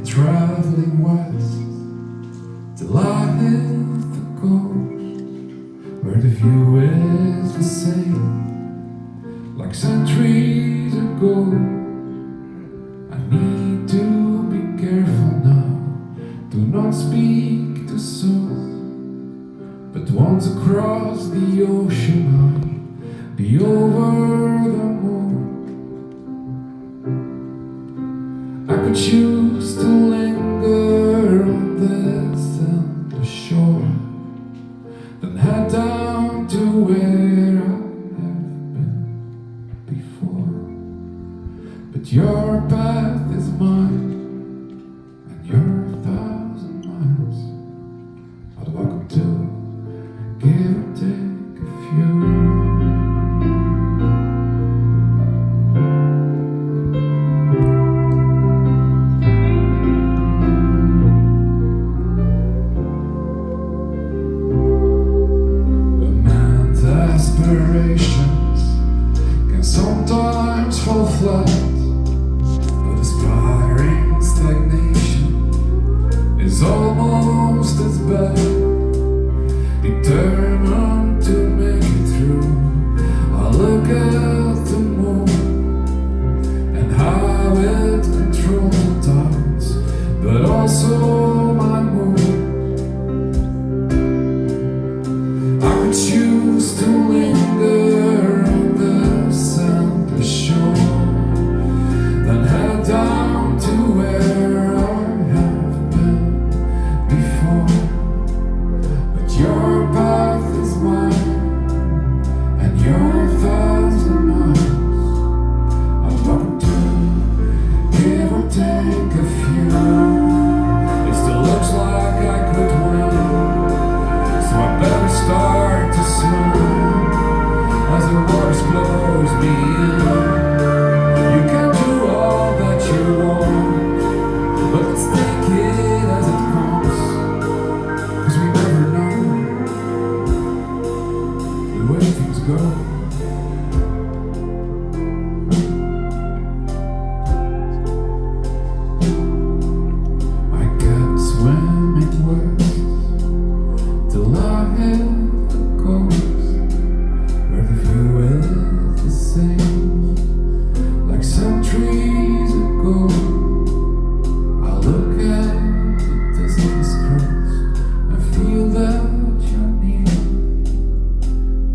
Traveling west till I hit the coast, where the view is the same like centuries ago. I need to be careful now, do not speak too soon, but once across the ocean I'll be over the moon. I could choose to linger on this endless shore, then head down to where I have been before. But your path is mine, and you're 1,000 miles. I'd welcome to give or take a few. Aspirations can sometimes fall flat, but aspiring stagnation is almost as bad. Determined to make it through, I look at the moon and how it controls the tides, but also my mood. I could choose to linger on this endless shore, then head down to where I have been before. But your path is mine, and you're 1,000 miles. I'd welcome to give or take a few. It still looks like I could win, so I better start to swim as the waters close me in. You can do all that you want, but let's take it as it comes, 'cause we never know the way things go. I kept swimming west till I hit the coast, where the view is the same like centuries ago. I look at the distance cross and feel that you're near,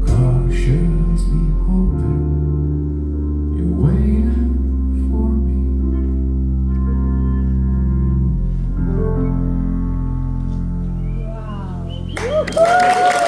cautiously hoping you're waiting for me. Wow.